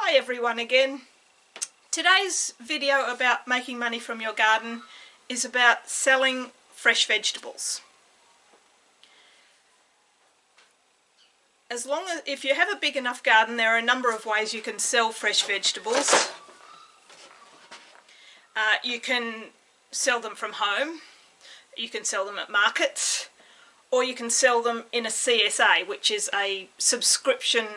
Hi everyone again. Today's video about making money from your garden is about selling fresh vegetables. If you have a big enough garden, there are a number of ways you can sell fresh vegetables. You can sell them from home, you can sell them at markets, or you can sell them in a CSA, which is a subscription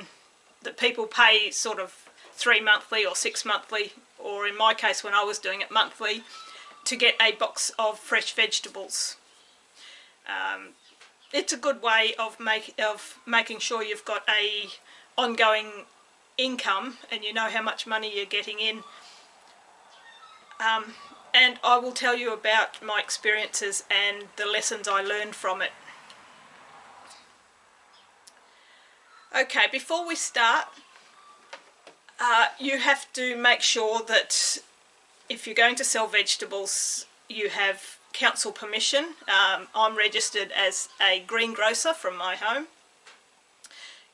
that people pay sort of 3 monthly or 6 monthly, or in my case when I was doing it monthly, to get a box of fresh vegetables. It's a good way of making sure you've got a ongoing income and you know how much money you're getting in. And I will tell you about my experiences and the lessons I learned from it. Okay, before we start, you have to make sure that if you're going to sell vegetables, you have council permission. I'm registered as a greengrocer from my home.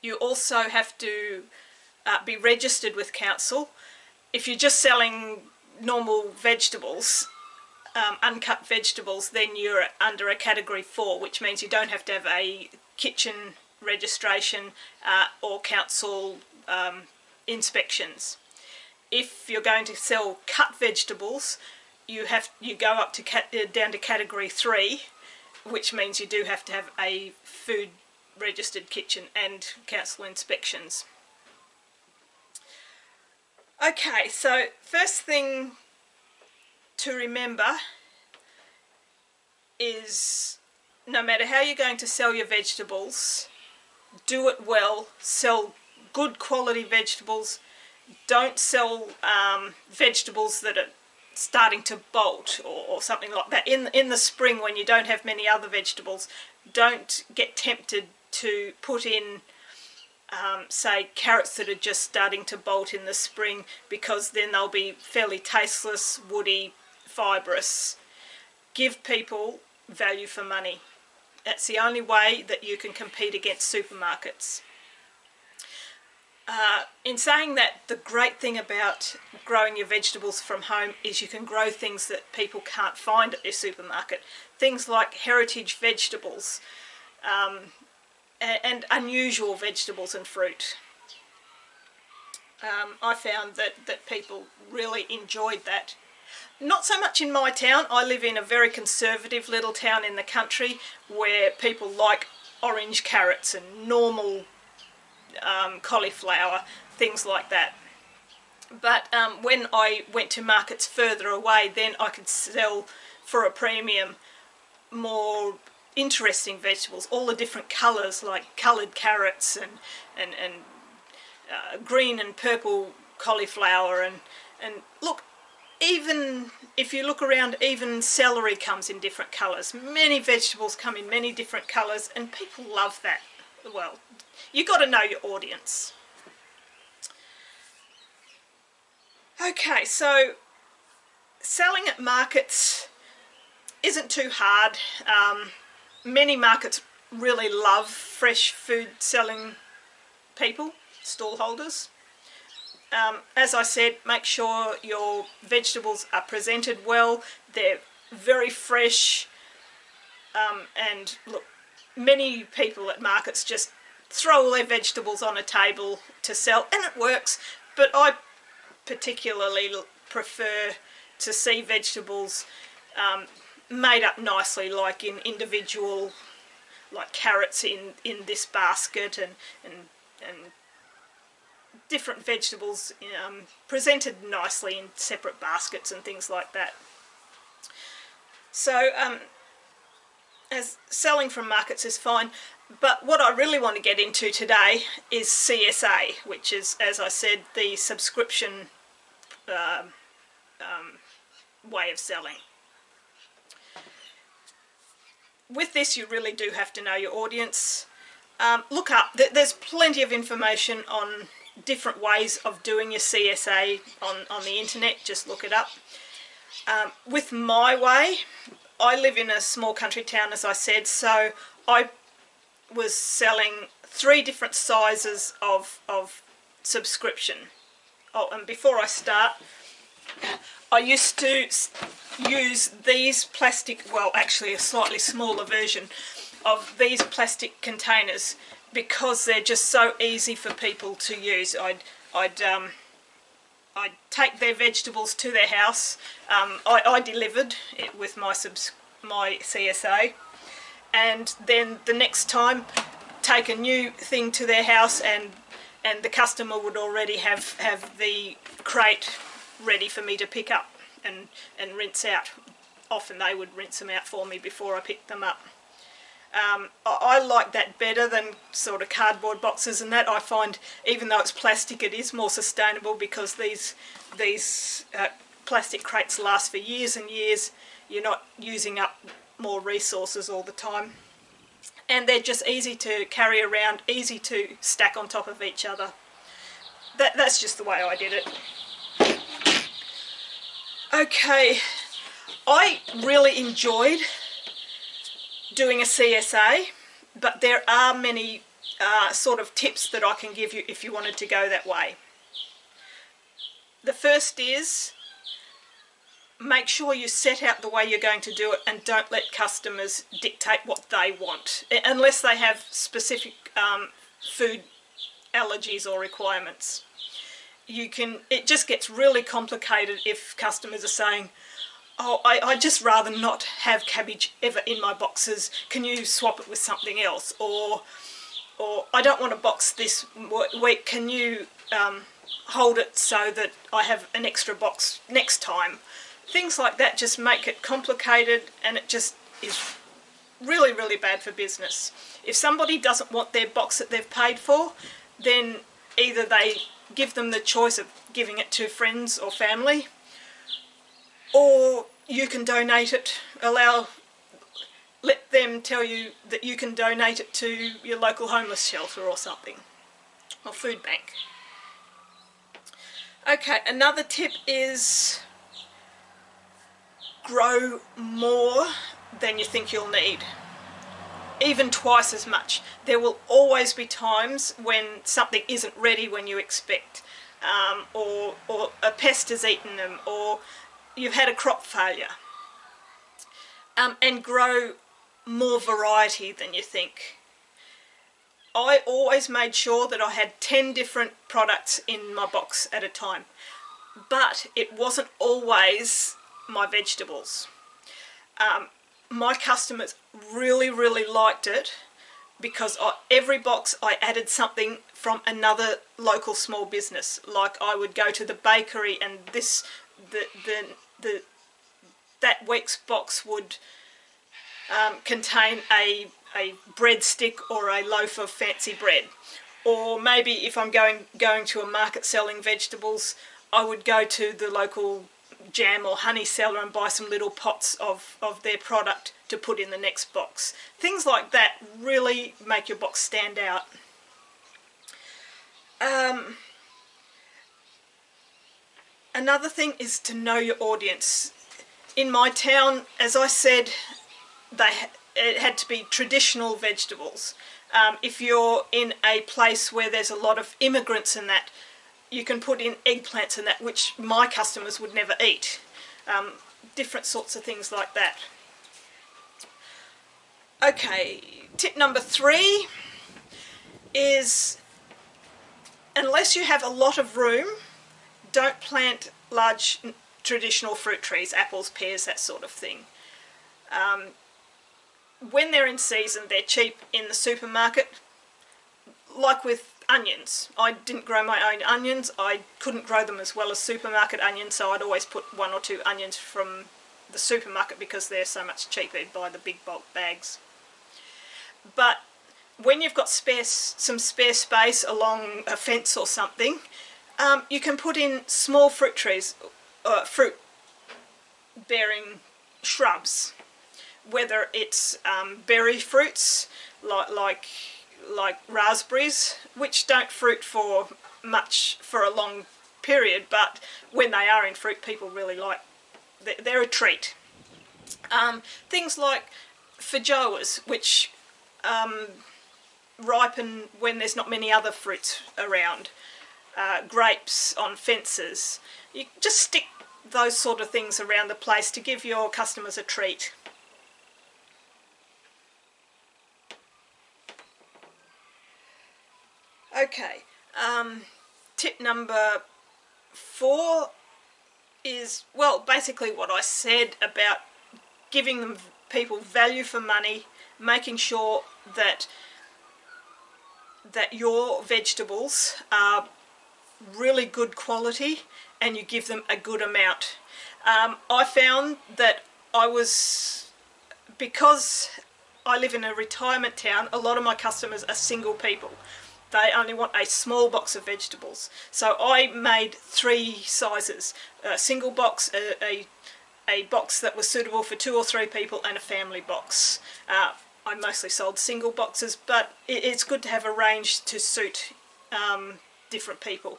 You also have to be registered with council. If you're just selling normal vegetables, uncut vegetables, then you're under a category 4, which means you don't have to have a kitchen registration or council inspections. If you're going to sell cut vegetables, you go up to down to category 3, which means you do have to have a food registered kitchen and council inspections. Okay, so first thing to remember is no matter how you're going to sell your vegetables, do it well, sell good quality vegetables. Don't sell vegetables that are starting to bolt or something like that. In the spring, when you don't have many other vegetables, don't get tempted to put in say carrots that are just starting to bolt in the spring, because then they'll be fairly tasteless, woody, fibrous. Give people value for money. That's the only way that you can compete against supermarkets. In saying that, the great thing about growing your vegetables from home is you can grow things that people can't find at your supermarket. Things like heritage vegetables and unusual vegetables and fruit. I found that people really enjoyed that. Not so much in my town. I live in a very conservative little town in the country where people like orange carrots and normal cauliflower, things like that. But when I went to markets further away, then I could sell for a premium more interesting vegetables, all the different colours, like coloured carrots and green and purple cauliflower, and look, even if you look around, even celery comes in different colours. Many vegetables come in many different colours, and people love that. Well, you've got to know your audience. Okay, so selling at markets isn't too hard. Many markets really love fresh food selling people, stall holders. As I said, make sure your vegetables are presented well, they're very fresh, and look, many people at markets just throw all their vegetables on a table to sell, and it works, but I particularly prefer to see vegetables made up nicely, like in individual, like carrots in this basket, and different vegetables presented nicely in separate baskets and things like that. So as selling from markets is fine, but what I really want to get into today is CSA, which is, as I said, the subscription way of selling. With this, you really do have to know your audience. Look up, there's plenty of information on different ways of doing your CSA on the internet. Just look it up. With my way, I live in a small country town, as I said, so I was selling 3 different sizes of subscription. Oh, and before I start, I used to use these plastic, well actually a slightly smaller version of these plastic containers because they're just so easy for people to use. I'd take their vegetables to their house. I delivered it with my CSA, and then the next time take a new thing to their house, and the customer would already have the crate ready for me to pick up and rinse out. Often they would rinse them out for me before I picked them up. I like that better than sort of cardboard boxes, and that I find, even though it's plastic, it is more sustainable because these plastic crates last for years and years. You're not using up more resources all the time, and they're just easy to carry around, easy to stack on top of each other. That's just the way I did it. Okay, I really enjoyed doing a CSA, but there are many sort of tips that I can give you if you wanted to go that way. The first is, make sure you set out the way you're going to do it and don't let customers dictate what they want, unless they have specific food allergies or requirements. It just gets really complicated if customers are saying, oh, I'd just rather not have cabbage ever in my boxes, can you swap it with something else? Or I don't want a box this week, can you hold it so that I have an extra box next time? Things like that just make it complicated, and it just is really, really bad for business. If somebody doesn't want their box that they've paid for, then either they give them the choice of giving it to friends or family, or you can donate it. Let them tell you that you can donate it to your local homeless shelter or something, or food bank. Okay, another tip is grow more than you think you'll need. Even twice as much. There will always be times when something isn't ready when you expect, or a pest has eaten them, or you've had a crop failure. And grow more variety than you think. I always made sure that I had 10 different products in my box at a time, but it wasn't always my vegetables. My customers really, really liked it because every box I added something from another local small business. Like I would go to the bakery, and that week's box would contain a breadstick or a loaf of fancy bread. Or maybe if I'm going to a market selling vegetables, I would go to the local jam or honey seller and buy some little pots of their product to put in the next box. Things like that really make your box stand out. Another thing is to know your audience. In my town, as I said, it had to be traditional vegetables. If you're in a place where there's a lot of immigrants and that, you can put in eggplants and that, which my customers would never eat. Different sorts of things like that. Okay, tip number 3 is, unless you have a lot of room, don't plant large traditional fruit trees, apples, pears, that sort of thing. When they're in season, they're cheap in the supermarket, like with onions. I didn't grow my own onions. I couldn't grow them as well as supermarket onions, so I'd always put 1 or 2 onions from the supermarket because they're so much cheaper by the big bulk bags. But when you've got some spare space along a fence or something, you can put in small fruit trees, fruit-bearing shrubs, whether it's berry fruits like raspberries, which don't fruit for a long period, but when they are in fruit, people really like. They're a treat. Things like feijoas, which ripen when there's not many other fruits around. grapes on fences. You just stick those sort of things around the place to give your customers a treat. Okay, tip number 4 is, well, basically what I said about giving people value for money, making sure that your vegetables are really good quality and you give them a good amount. I found that because I live in a retirement town, a lot of my customers are single people. They only want a small box of vegetables. So I made 3 sizes: a single box, a box that was suitable for 2 or 3 people, and a family box. I mostly sold single boxes, but it's good to have a range to suit different people.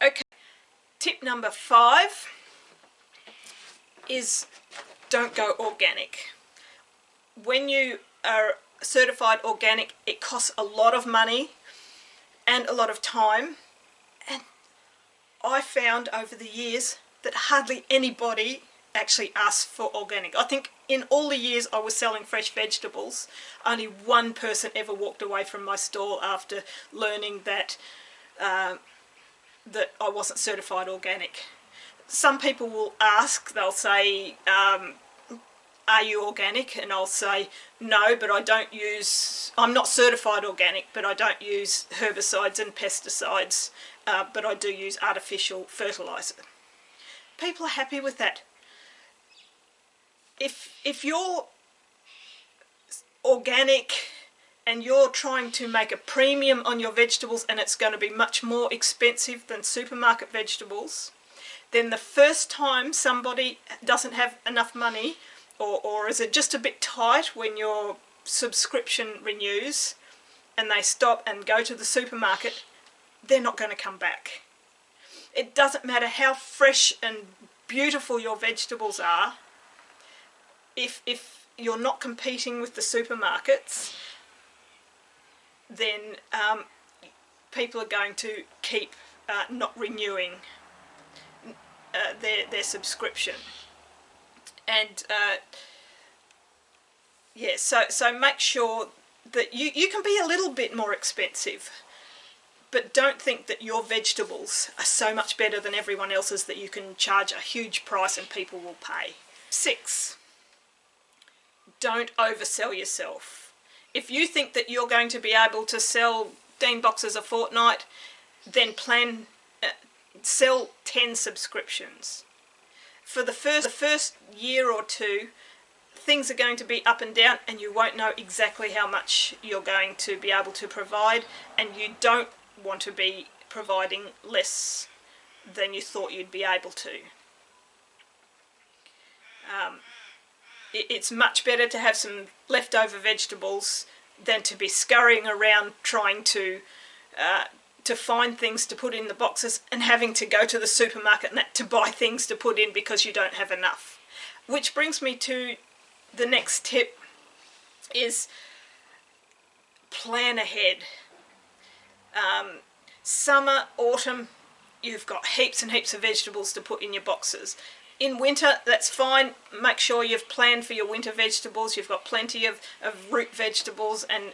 Okay, tip number 5 is don't go organic. When you are certified organic, it costs a lot of money and a lot of time, and I found over the years that hardly anybody actually asks for organic. I think in all the years I was selling fresh vegetables, only one person ever walked away from my stall after learning that that I wasn't certified organic. Some people will ask, they'll say, are you organic? And I'll say, no, but I'm not certified organic, but I don't use herbicides and pesticides, but I do use artificial fertiliser. People are happy with that. If you're organic and you're trying to make a premium on your vegetables and it's going to be much more expensive than supermarket vegetables, then the first time somebody doesn't have enough money, or is it just a bit tight when your subscription renews and they stop and go to the supermarket, they're not going to come back. It doesn't matter how fresh and beautiful your vegetables are, if you're not competing with the supermarkets, then people are going to keep not renewing their subscription. And yeah, so make sure that you can be a little bit more expensive, but don't think that your vegetables are so much better than everyone else's that you can charge a huge price and people will pay. 6, don't oversell yourself. If you think that you're going to be able to sell 10 boxes a fortnight, then sell 10 subscriptions. For the first year or 2, things are going to be up and down and you won't know exactly how much you're going to be able to provide, and you don't want to be providing less than you thought you'd be able to. It's much better to have some leftover vegetables than to be scurrying around trying to find things to put in the boxes and having to go to the supermarket to buy things to put in because you don't have enough. Which brings me to the next tip, is plan ahead. Summer, autumn, you've got heaps and heaps of vegetables to put in your boxes. In winter, that's fine. Make sure you've planned for your winter vegetables. You've got plenty of root vegetables and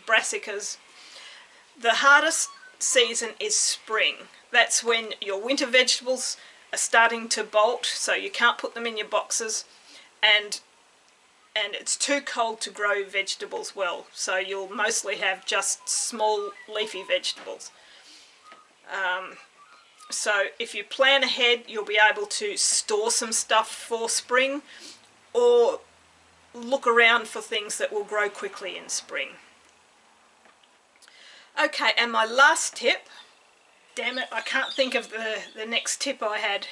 brassicas. The hardest season is spring. That's when your winter vegetables are starting to bolt, so you can't put them in your boxes, and it's too cold to grow vegetables well, so you'll mostly have just small leafy vegetables. So if you plan ahead, you'll be able to store some stuff for spring, or look around for things that will grow quickly in spring. Okay, and my last tip, damn it, I can't think of the next tip I had.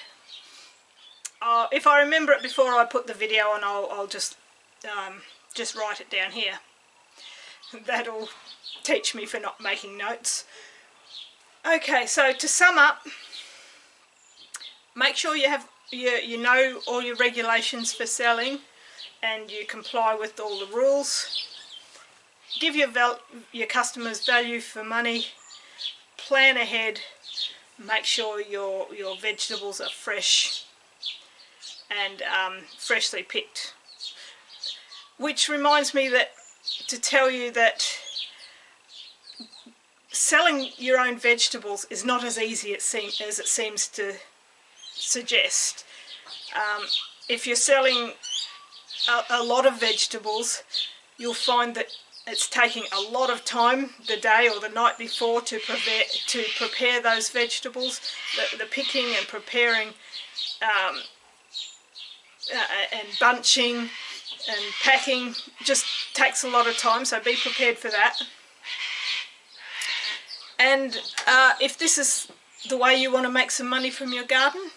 If I remember it before I put the video on, I'll just write it down here. That'll teach me for not making notes. Okay, so to sum up, make sure you know all your regulations for selling and you comply with all the rules. Give your customers value for money. plan ahead, make sure your vegetables are fresh and freshly picked. Which reminds me to tell you that selling your own vegetables is not as easy as it seems to suggest. If you're selling a lot of vegetables, you'll find that it's taking a lot of time the day or the night before to prepare those vegetables. The picking and preparing and bunching and packing just takes a lot of time, so be prepared for that. And if this is the way you want to make some money from your garden,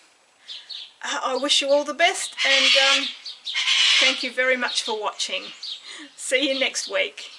I wish you all the best, and thank you very much for watching. See you next week.